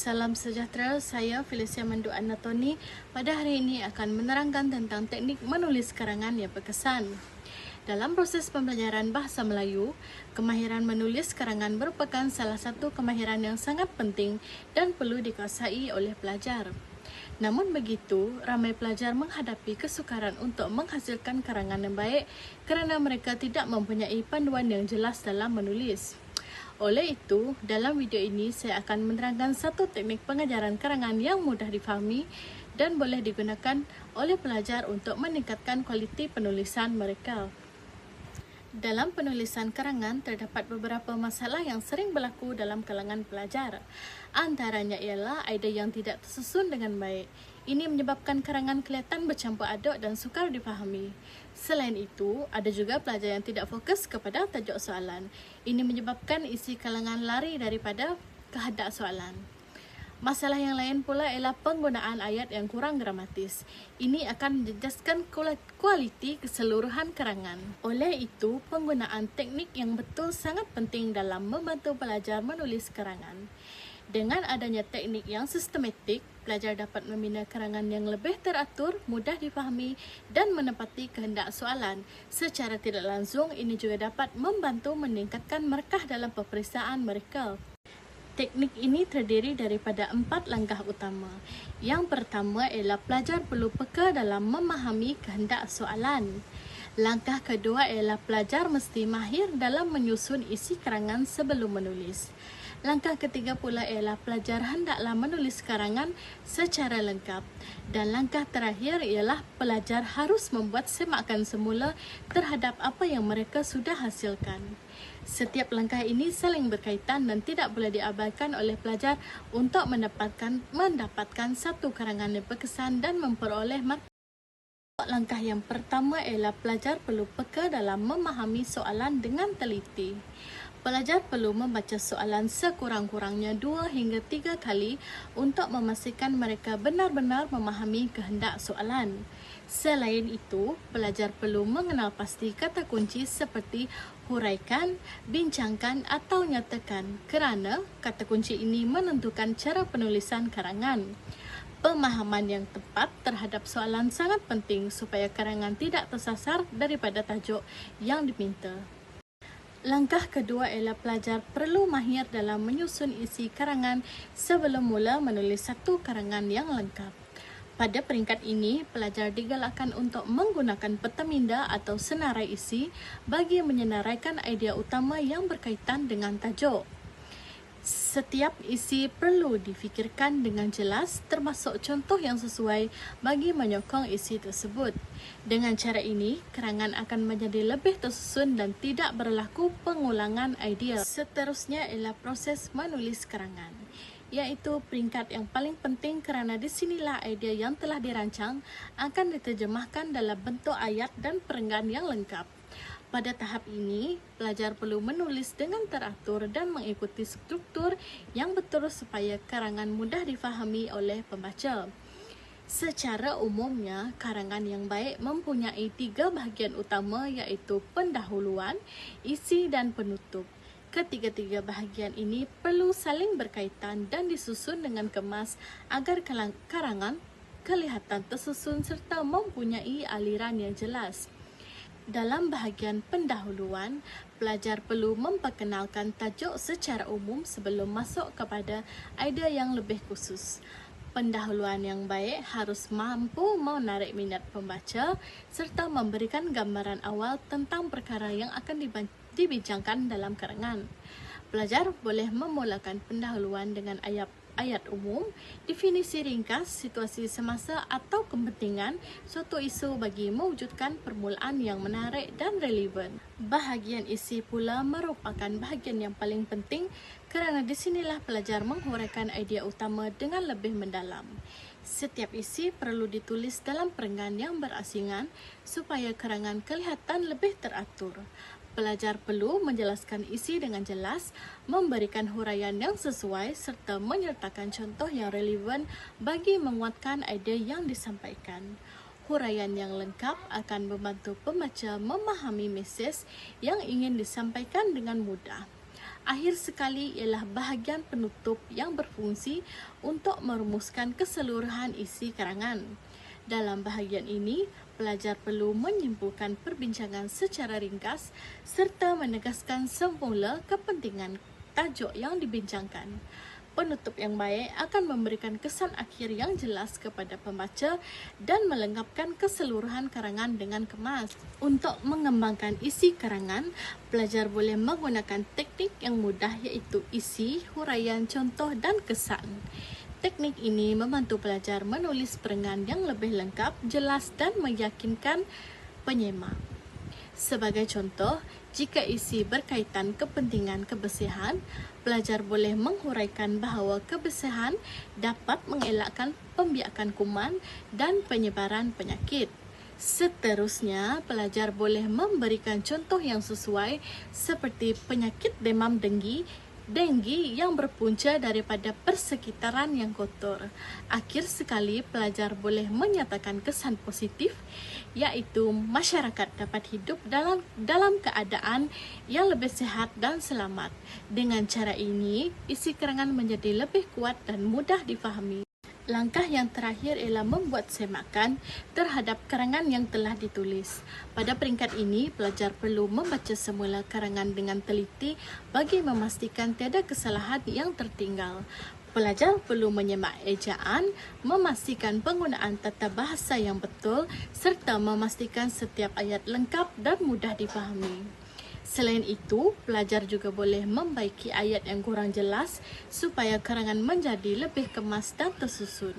Salam sejahtera, saya Felicia Mandu Anatoni. Pada hari ini akan menerangkan tentang teknik menulis karangan yang berkesan. Dalam proses pembelajaran bahasa Melayu, kemahiran menulis karangan merupakan salah satu kemahiran yang sangat penting dan perlu dikuasai oleh pelajar. Namun begitu, ramai pelajar menghadapi kesukaran untuk menghasilkan karangan yang baik kerana mereka tidak mempunyai panduan yang jelas dalam menulis. Oleh itu, dalam video ini saya akan menerangkan satu teknik pengajaran karangan yang mudah difahami dan boleh digunakan oleh pelajar untuk meningkatkan kualiti penulisan mereka. Dalam penulisan karangan, terdapat beberapa masalah yang sering berlaku dalam kalangan pelajar. Antaranya ialah idea yang tidak tersusun dengan baik. Ini menyebabkan karangan kelihatan bercampur aduk dan sukar difahami. Selain itu, ada juga pelajar yang tidak fokus kepada tajuk soalan. Ini menyebabkan isi karangan lari daripada kehendak soalan. Masalah yang lain pula ialah penggunaan ayat yang kurang gramatis. Ini akan menjejaskan kualiti keseluruhan karangan. Oleh itu, penggunaan teknik yang betul sangat penting dalam membantu pelajar menulis karangan. Dengan adanya teknik yang sistematik, pelajar dapat membina karangan yang lebih teratur, mudah difahami dan menepati kehendak soalan. Secara tidak langsung, ini juga dapat membantu meningkatkan markah dalam peperiksaan mereka. Teknik ini terdiri daripada 4 langkah utama. Yang pertama ialah pelajar perlu peka dalam memahami kehendak soalan. Langkah kedua ialah pelajar mesti mahir dalam menyusun isi karangan sebelum menulis. Langkah ketiga pula ialah pelajar hendaklah menulis karangan secara lengkap. Dan langkah terakhir ialah pelajar harus membuat semakan semula terhadap apa yang mereka sudah hasilkan. Setiap langkah ini saling berkaitan dan tidak boleh diabaikan oleh pelajar untuk mendapatkan satu karangan yang berkesan dan memperoleh markah. Langkah yang pertama ialah pelajar perlu peka dalam memahami soalan dengan teliti. Pelajar perlu membaca soalan sekurang-kurangnya 2 hingga 3 kali untuk memastikan mereka benar-benar memahami kehendak soalan. Selain itu, pelajar perlu mengenal pasti kata kunci seperti huraikan, bincangkan atau nyatakan kerana kata kunci ini menentukan cara penulisan karangan. Pemahaman yang tepat terhadap soalan sangat penting supaya karangan tidak tersasar daripada tajuk yang diminta. Langkah kedua ialah pelajar perlu mahir dalam menyusun isi karangan sebelum mula menulis satu karangan yang lengkap. Pada peringkat ini, pelajar digalakkan untuk menggunakan peta minda atau senarai isi bagi menyenaraikan idea utama yang berkaitan dengan tajuk. Setiap isi perlu difikirkan dengan jelas termasuk contoh yang sesuai bagi menyokong isi tersebut. Dengan cara ini, karangan akan menjadi lebih tersusun dan tidak berlaku pengulangan idea. Seterusnya ialah proses menulis karangan, iaitu peringkat yang paling penting kerana di sinilah idea yang telah dirancang akan diterjemahkan dalam bentuk ayat dan perenggan yang lengkap. Pada tahap ini, pelajar perlu menulis dengan teratur dan mengikuti struktur yang betul supaya karangan mudah difahami oleh pembaca. Secara umumnya, karangan yang baik mempunyai 3 bahagian utama iaitu pendahuluan, isi dan penutup. Ketiga-tiga bahagian ini perlu saling berkaitan dan disusun dengan kemas agar karangan kelihatan tersusun serta mempunyai aliran yang jelas. Dalam bahagian pendahuluan, pelajar perlu memperkenalkan tajuk secara umum sebelum masuk kepada idea yang lebih khusus. Pendahuluan yang baik harus mampu menarik minat pembaca serta memberikan gambaran awal tentang perkara yang akan dibincangkan dalam karangan. Pelajar boleh memulakan pendahuluan dengan ayat umum, definisi ringkas, situasi semasa atau kepentingan suatu isu bagi mewujudkan permulaan yang menarik dan relevan. Bahagian isi pula merupakan bahagian yang paling penting kerana di sinilah pelajar menghuraikan idea utama dengan lebih mendalam. Setiap isi perlu ditulis dalam perenggan yang berasingan supaya karangan kelihatan lebih teratur. Pelajar perlu menjelaskan isi dengan jelas, memberikan huraian yang sesuai serta menyertakan contoh yang relevan bagi menguatkan idea yang disampaikan. Huraian yang lengkap akan membantu pembaca memahami mesej yang ingin disampaikan dengan mudah. Akhir sekali ialah bahagian penutup yang berfungsi untuk merumuskan keseluruhan isi karangan. Dalam bahagian ini, pelajar perlu menyimpulkan perbincangan secara ringkas serta menegaskan semula kepentingan tajuk yang dibincangkan. Penutup yang baik akan memberikan kesan akhir yang jelas kepada pembaca dan melengkapkan keseluruhan karangan dengan kemas. Untuk mengembangkan isi karangan, pelajar boleh menggunakan teknik yang mudah iaitu isi, huraian, contoh dan kesan. Teknik ini membantu pelajar menulis perengan yang lebih lengkap, jelas dan meyakinkan penyemak. Sebagai contoh, jika isi berkaitan kepentingan kebersihan, pelajar boleh menghuraikan bahawa kebersihan dapat mengelakkan pembiakan kuman dan penyebaran penyakit. Seterusnya, pelajar boleh memberikan contoh yang sesuai seperti penyakit demam denggi yang berpunca daripada persekitaran yang kotor. Akhir sekali, pelajar boleh menyatakan kesan positif iaitu masyarakat dapat hidup dalam keadaan yang lebih sihat dan selamat. Dengan cara ini, isi karangan menjadi lebih kuat dan mudah difahami. Langkah yang terakhir ialah membuat semakan terhadap karangan yang telah ditulis. Pada peringkat ini, pelajar perlu membaca semula karangan dengan teliti bagi memastikan tiada kesalahan yang tertinggal. Pelajar perlu menyemak ejaan, memastikan penggunaan tata bahasa yang betul serta memastikan setiap ayat lengkap dan mudah difahami. Selain itu, pelajar juga boleh membaiki ayat yang kurang jelas supaya karangan menjadi lebih kemas dan tersusun.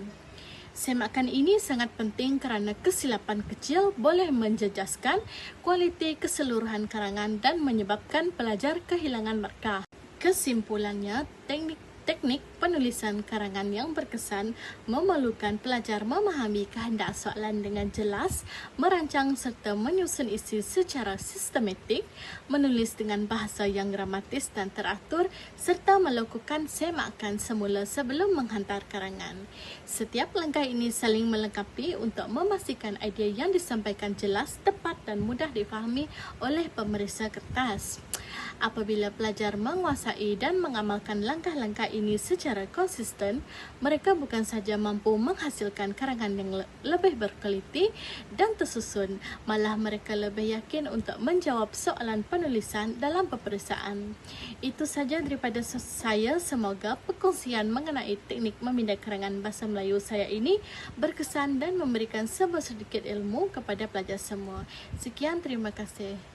Semakan ini sangat penting kerana kesilapan kecil boleh menjejaskan kualiti keseluruhan karangan dan menyebabkan pelajar kehilangan markah. Kesimpulannya, teknik penulisan karangan yang berkesan memerlukan pelajar memahami kehendak soalan dengan jelas, merancang serta menyusun isi secara sistematik, menulis dengan bahasa yang gramatis dan teratur, serta melakukan semakan semula sebelum menghantar karangan. Setiap langkah ini saling melengkapi untuk memastikan idea yang disampaikan jelas, tepat dan mudah difahami oleh pemeriksa kertas. Apabila pelajar menguasai dan mengamalkan langkah-langkah ini secara konsisten, mereka bukan sahaja mampu menghasilkan karangan yang lebih berkualiti dan tersusun, malah mereka lebih yakin untuk menjawab soalan penulisan dalam peperiksaan. Itu sahaja daripada saya. Semoga perkongsian mengenai teknik memindah karangan bahasa Melayu saya ini berkesan dan memberikan sedikit ilmu kepada pelajar semua. Sekian, terima kasih.